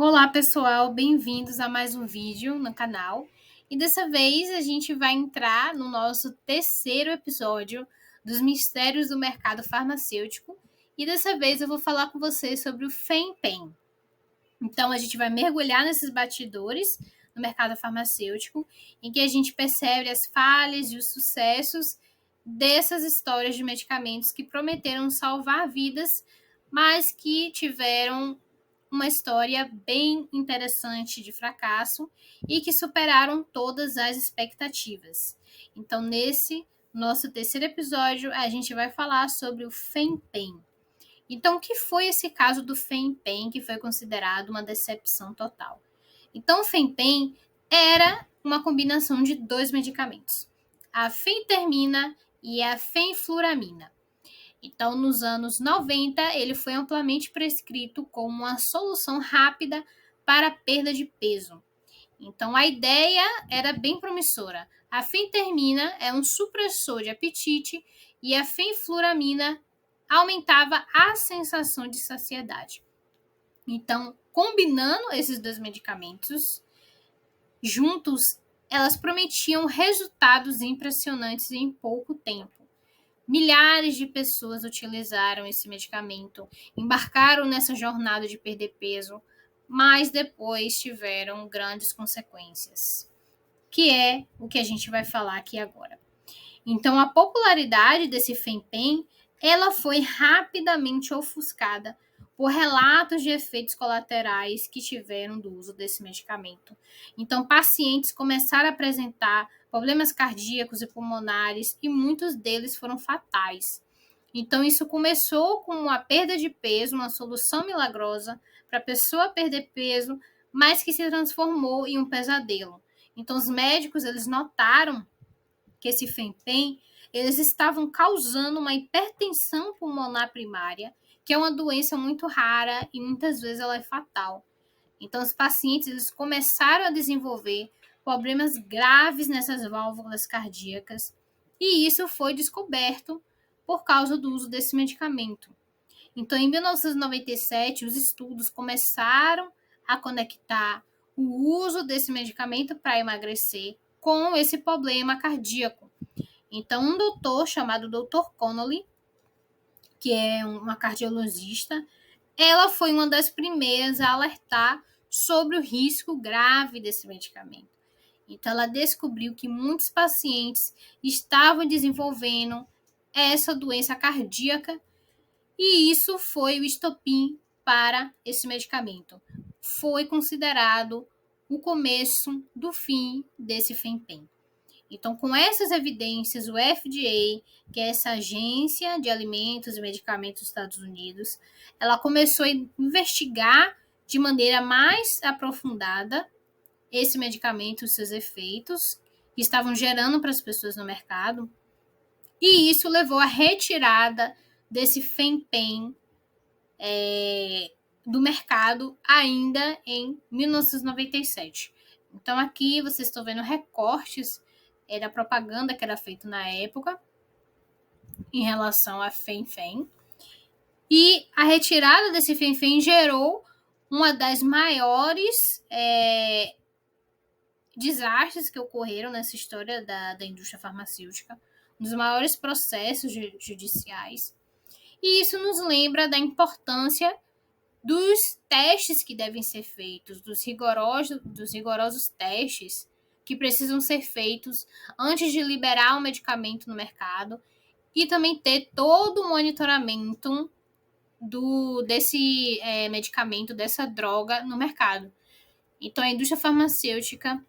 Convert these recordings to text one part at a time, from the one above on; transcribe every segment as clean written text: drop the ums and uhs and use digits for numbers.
Olá pessoal, bem-vindos a mais um vídeo no canal. E dessa vez a gente vai entrar no nosso terceiro episódio dos mistérios do mercado farmacêutico. E dessa vez eu vou falar com vocês sobre o FENPEN. Então a gente vai mergulhar nesses bastidores no mercado farmacêutico, em que a gente percebe as falhas e os sucessos dessas histórias de medicamentos que prometeram salvar vidas, mas que tiveram uma história bem interessante de fracasso e que superaram todas as expectativas. Então, nesse nosso terceiro episódio, a gente vai falar sobre o FENPEN. Então, o que foi esse caso do FENPEN que foi considerado uma decepção total? Então, o FENPEN era uma combinação de dois medicamentos, a fentermina e a fenfluramina. Então, nos anos 90, ele foi amplamente prescrito como uma solução rápida para a perda de peso. Então, a ideia era bem promissora. A fentermina é um supressor de apetite e a fenfluramina aumentava a sensação de saciedade. Então, combinando esses dois medicamentos juntos, elas prometiam resultados impressionantes em pouco tempo. Milhares de pessoas utilizaram esse medicamento, embarcaram nessa jornada de perder peso, mas depois tiveram grandes consequências, que é o que a gente vai falar aqui agora. Então, a popularidade desse FENPEN, ela foi rapidamente ofuscada por relatos de efeitos colaterais que tiveram do uso desse medicamento. Então, pacientes começaram a apresentar problemas cardíacos e pulmonares e muitos deles foram fatais. Então, isso começou com uma perda de peso, uma solução milagrosa para a pessoa perder peso, mas que se transformou em um pesadelo. Então, os médicos, eles notaram que esse FENPEN, eles estavam causando uma hipertensão pulmonar primária, que é uma doença muito rara e muitas vezes ela é fatal. Então, os pacientes eles começaram a desenvolver problemas graves nessas válvulas cardíacas e isso foi descoberto por causa do uso desse medicamento. Então, em 1997, os estudos começaram a conectar o uso desse medicamento para emagrecer com esse problema cardíaco. Então, um doutor chamado Dr. Connolly, que é uma cardiologista, ela foi uma das primeiras a alertar sobre o risco grave desse medicamento. Então, ela descobriu que muitos pacientes estavam desenvolvendo essa doença cardíaca e isso foi o estopim para esse medicamento. Foi considerado o começo do fim desse FENPEN. Então, com essas evidências, o FDA, que é essa agência de alimentos e medicamentos dos Estados Unidos, ela começou a investigar de maneira mais aprofundada esse medicamento e os seus efeitos que estavam gerando para as pessoas no mercado. E isso levou à retirada desse FENPEN do mercado ainda em 1997. Então, aqui vocês estão vendo recortes da propaganda que era feita na época em relação a FENPEN. E a retirada desse FENPEN gerou uma das maiores desastres que ocorreram nessa história da indústria farmacêutica, um dos maiores processos judiciais. E isso nos lembra da importância dos testes que devem ser feitos, dos rigorosos testes que precisam ser feitos antes de liberar o medicamento no mercado e também ter todo o monitoramento desse medicamento, dessa droga no mercado. Então, a indústria farmacêutica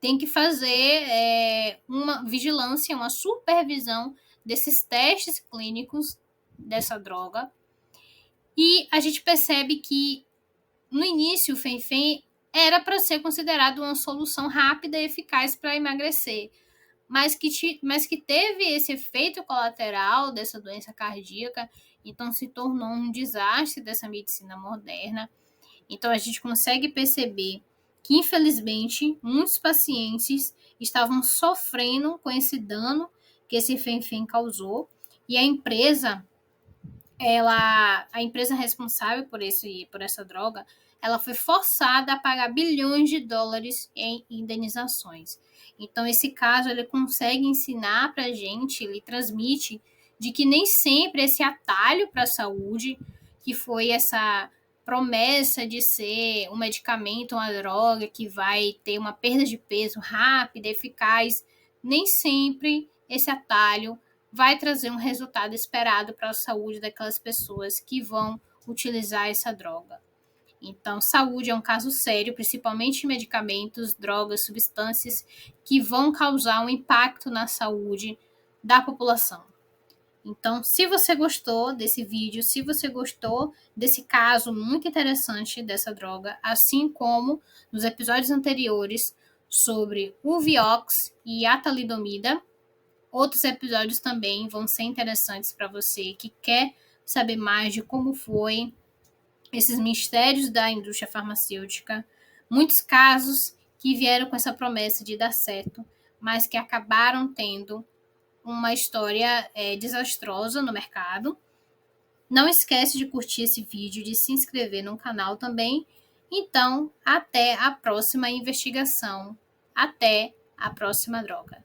tem que fazer uma vigilância, uma supervisão desses testes clínicos dessa droga. E a gente percebe que, no início, o FENPEN era para ser considerado uma solução rápida e eficaz para emagrecer, mas que teve esse efeito colateral dessa doença cardíaca, então se tornou um desastre dessa medicina moderna. Então, a gente consegue perceber que, infelizmente, muitos pacientes estavam sofrendo com esse dano que esse FENPEN causou, e a empresa a empresa responsável por essa droga, ela foi forçada a pagar bilhões de dólares em indenizações. Então, esse caso, ele consegue ensinar para a gente, ele transmite de que nem sempre esse atalho para a saúde, que foi essa promessa de ser um medicamento, uma droga que vai ter uma perda de peso rápida, eficaz, nem sempre esse atalho vai trazer um resultado esperado para a saúde daquelas pessoas que vão utilizar essa droga. Então, saúde é um caso sério, principalmente em medicamentos, drogas, substâncias que vão causar um impacto na saúde da população. Então, se você gostou desse vídeo, se você gostou desse caso muito interessante dessa droga, assim como nos episódios anteriores sobre o Vioxx e a talidomida, outros episódios também vão ser interessantes para você que quer saber mais de como foi esses mistérios da indústria farmacêutica, muitos casos que vieram com essa promessa de dar certo, mas que acabaram tendo uma história desastrosa no mercado. Não esquece de curtir esse vídeo, de se inscrever no canal também. Então, até a próxima investigação. Até a próxima droga.